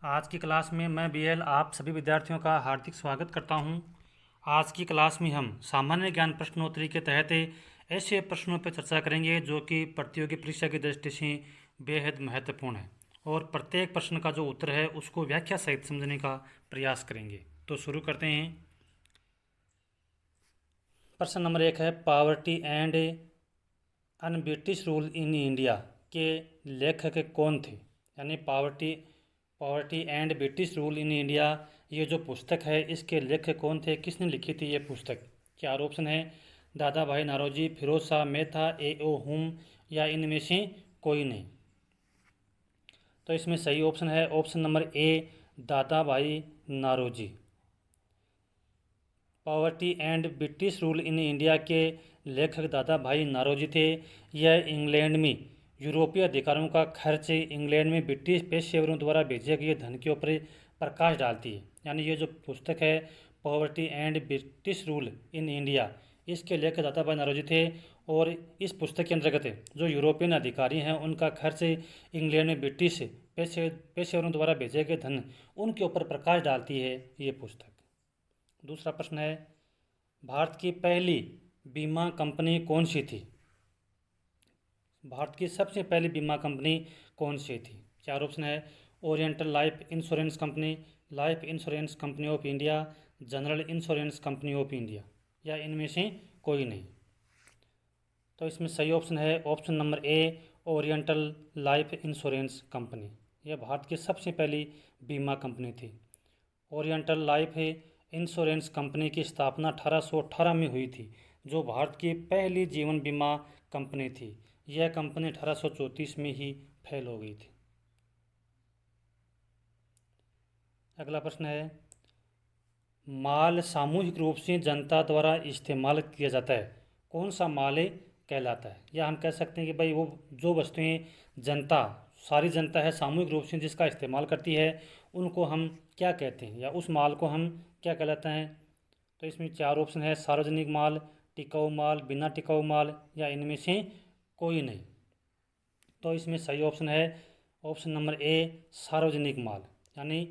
आज की क्लास में मैं बीएल आप सभी विद्यार्थियों का हार्दिक स्वागत करता हूं। आज की क्लास में हम सामान्य ज्ञान प्रश्नोत्तरी के तहत ऐसे प्रश्नों पर चर्चा करेंगे जो कि प्रतियोगी परीक्षा की दृष्टि से बेहद महत्वपूर्ण है और प्रत्येक प्रश्न का जो उत्तर है उसको व्याख्या सहित समझने का प्रयास करेंगे। तो शुरू करते हैं। प्रश्न नंबर 1 है poverty and un British rule in India के लेखक कौन थे। यानी poverty and British rule in India, ये जो पुस्तक है इसके लेखक कौन थे, किसने लिखी थी ये पुस्तक। चार ऑप्शन है, दादा भाई नौरोजी, फिरोज शाह मेहता, ए.ओ. हुम या इनमें से कोई नहीं। तो इसमें सही ऑप्शन है option number A, Dadabhai Naoroji. Poverty and British rule in India के लेखक दादा भाई नौरोजी थे। यह इंग्लैंड में यूरोपीय अधिकारियों का खर्च इंग्लैंड में ब्रिटिश पेशेवरों द्वारा भेजे गए धन के ऊपर प्रकाश डालती है। यानी ये जो पुस्तक है poverty and British rule in India, इसके लेखक दादा भाई नौरोजी थे और इस पुस्तक के अंतर्गत जो यूरोपियन अधिकारी हैं उनका खर्च इंग्लैंड में ब्रिटिश पेशेवरों द्वारा भेजे गए धन उनके ऊपर प्रकाश डालती है ये पुस्तक। दूसरा प्रश्न है, भारत की पहली बीमा कंपनी कौन सी थी। भारत की सबसे पहली बीमा कंपनी कौन सी थी। चार ऑप्शन है, oriental life insurance company, life insurance company of India, general insurance company of India या इनमें से कोई नहीं। तो इसमें सही ऑप्शन है option number A, oriental life insurance company. यह भारत की सबसे पहली बीमा कंपनी थी। ओरिएंटल लाइफ इंश्योरेंस कंपनी की स्थापना 1818 में हुई थी, जो भारत की पहली जीवन बीमा कंपनी थी। यह कंपनी 1834 में ही फेल हो गई थी। अगला प्रश्न है, माल सामूहिक रूप से जनता द्वारा इस्तेमाल किया जाता है, कौन सा माल कहलाता है। या हम कह सकते हैं कि भाई वो जो वस्तुएं जनता, सारी जनता है सामूहिक रूप से जिसका इस्तेमाल करती है उनको हम क्या कहते हैं, या उस माल को हम क्या कहलाता है। तो इसमें चार ऑप्शन है, सार्वजनिक माल, टिकाऊ माल, बिना टिकाऊ माल या इनमें से कोई नहीं। तो इसमें सही ऑप्शन है ऑप्शन नंबर ए, सार्वजनिक माल। यानी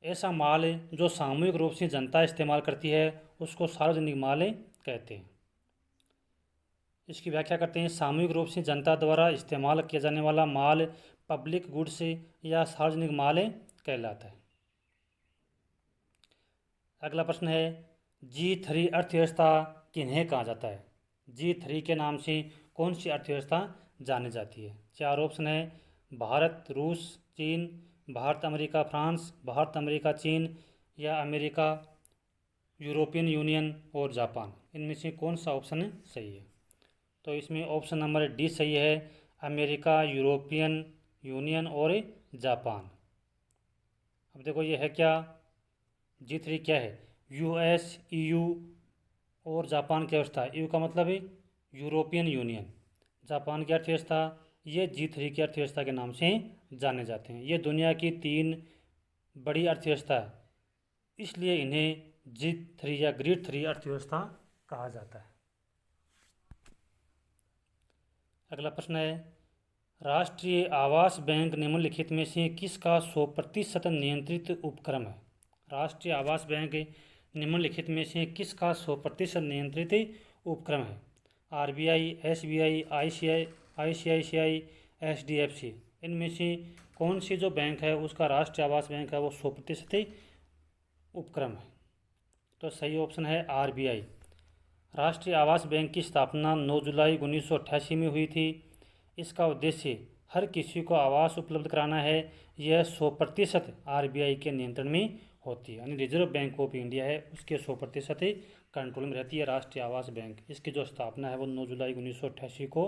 ऐसा माल जो सामूहिक रूप से जनता इस्तेमाल करती है उसको सार्वजनिक माल कहते हैं। इसकी व्याख्या करते हैं, सामूहिक रूप से जनता द्वारा इस्तेमाल किया जाने वाला माल पब्लिक गुड्स या सार्वजनिक माल कहलाता है। अगला प्रश्न है, G3 अर्थव्यवस्था किन्हें कहा जाता है। G3 के नाम से कौन सी अर्थव्यवस्था जानी जाती है। चार ऑप्शन है, भारत, रूस, चीन, Bharat America France, Bharat America चीन या अमेरिका यूरोपियन यूनियन और जापान। इनमें से कौन सा ऑप्शन सही है। तो इसमें ऑप्शन नंबर डी सही है, अमेरिका, यूरोपियन यूनियन और जापान। अब देखो ये है क्या, G3 क्या है, यूएस, EU और जापान की अवस्था। EU का मतलब है यूरोपियन यूनियन, जापान की अर्थव्यवस्था, ये G3 की अर्थव्यवस्था के नाम से जाने जाते हैं। ये दुनिया की 3 बड़ी अर्थव्यवस्था है, इसलिए इन्हें G3 या ग्रेट 3 अर्थव्यवस्था कहा जाता है। अगला प्रश्न है, राष्ट्रीय आवास बैंक निम्नलिखित में से किसका 100% नियंत्रित उपक्रम है। राष्ट्रीय आवास बैंक निम्नलिखित में से किसका 100% नियंत्रित उपक्रम है। RBI, SBI, ICICI, HDFC। इनमें से कौन सी जो बैंक है उसका राष्ट्रीय आवास बैंक है वो 100% उपक्रम है। तो सही ऑप्शन है RBI। राष्ट्रीय आवास बैंक की स्थापना 9 जुलाई 1988 में हुई थी। इसका उद्देश्य हर किसी को आवास उपलब्ध कराना है। यह 100% RBI के नियंत्रण में होती है, यानी रिजर्व बैंक ऑफ इंडिया है उसके 100% कंट्रोल में रहती है राष्ट्रीय आवास बैंक। इसकी जो स्थापना है वो 9 जुलाई 1988 को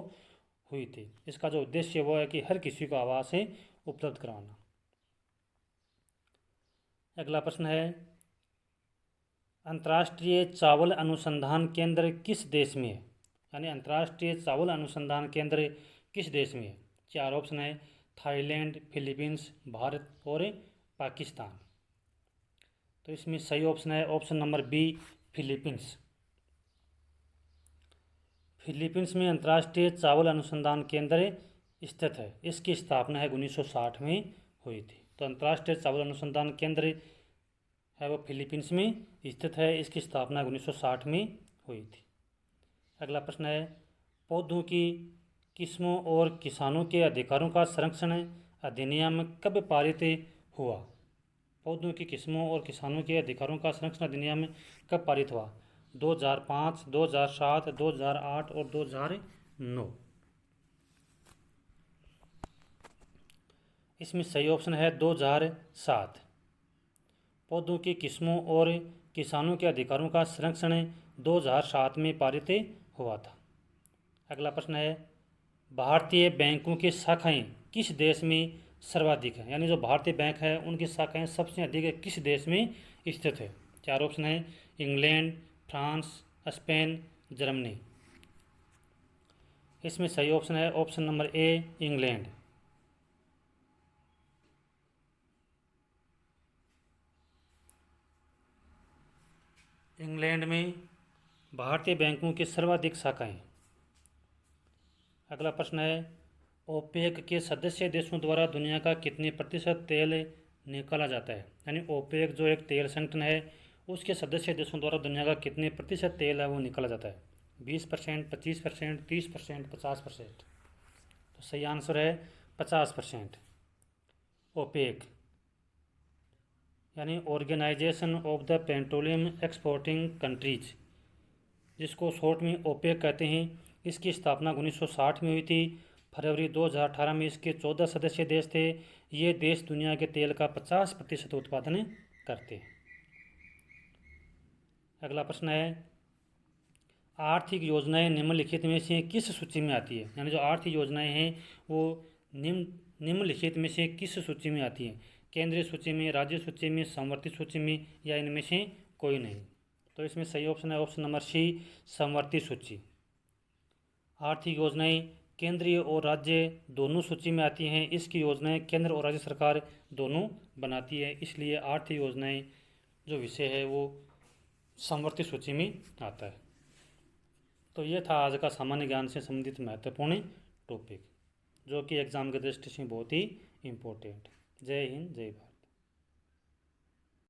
हुई थी। इसका जो उद्देश्य वो है कि हर किसी को आवास उपलब्ध कराना। अगला प्रश्न है, अंतर्राष्ट्रीय चावल अनुसंधान केंद्र किस देश में है। यानी अंतर्राष्ट्रीय चावल अनुसंधान केंद्र किस देश में है। चार ऑप्शन है, थाईलैंड, फिलीपींस, भारत और पाकिस्तान। तो इसमें सही ऑप्शन है option number B, Philippines. Philippines में अंतर्राष्ट्रीय चावल अनुसंधान केंद्र स्थित है। इसकी स्थापना है 1960 में हुई थी। तो अंतर्राष्ट्रीय चावल अनुसंधान केंद्र है वो फिलीपींस में स्थित है। इसकी स्थापना 1960 में हुई थी। अगला प्रश्न है, पौधों की किस्मों और किसानों के अधिकारों का संरक्षण अधिनियम कब पारित हुआ? पौधों की किस्मों और किसानों के अधिकारों का संरक्षण अधिनियम कब पारित हुआ? 2005, 2007, 2008 और 2009। इसमें सही ऑप्शन है 2007। पौधों की किस्मों और किसानों के अधिकारों का संरक्षण 2007 में पारित हुआ था। अगला प्रश्न है, भारतीय बैंकों की शाखाएं किस देश में सर्वाधिक है? यानी जो भारतीय बैंक है उनकी शाखाएं सबसे अधिक किस देश में स्थित है? चार ऑप्शन है, इंग्लैंड, फ्रांस, स्पेन, जर्मनी। इसमें सही ऑप्शन है option number A, England. England में भारतीय बैंकों की सर्वाधिक शाखाएं। अगला प्रश्न है, ओपेक के सदस्य देशों द्वारा दुनिया का कितने प्रतिशत तेल निकाला जाता है? यानी ओपेक जो एक तेल संगठन है उसके सदस्य देशों द्वारा दुनिया का कितने प्रतिशत तेल है वो निकाला जाता है? 20%, 25%, 30%, 50%। तो सही आंसर है 50%। ओपेक यानी organisation of the petroleum exporting countries, जिसको शॉर्ट में ओपेक कहते हैं। इसकी स्थापना 1960 में हुई थी। फरवरी 2018 में इसके 14 सदस्य देश थे। ये देश दुनिया के तेल का 50% उत्पादन करते हैं। अगला प्रश्न है, आर्थिक योजनाएं निम्नलिखित में से किस सूची में आती है? यानी जो आर्थिक योजनाएं हैं वो निम्नलिखित में से किस सूची में आती हैं? केंद्रीय सूची में, राज्य सूची में, समवर्ती सूची में, या इनमें से कोई नहीं? तो इसमें सही ऑप्शन है ऑप्शन नंबर सी, समवर्ती सूची। आर्थिक योजनाएं केंद्रीय और राज्य दोनों सूची में आती हैं। इसकी योजनाएं केंद्र और राज्य सरकार दोनों बनाती है, इसलिए आर्थिक योजनाएं जो विषय है वो समवर्ती सूची में आता है। तो ये था आज का सामान्य ज्ञान से संबंधित महत्वपूर्ण टॉपिक, जो कि एग्जाम की दृष्टि से बहुत ही इम्पोर्टेंट। जय हिंद, जय भारत।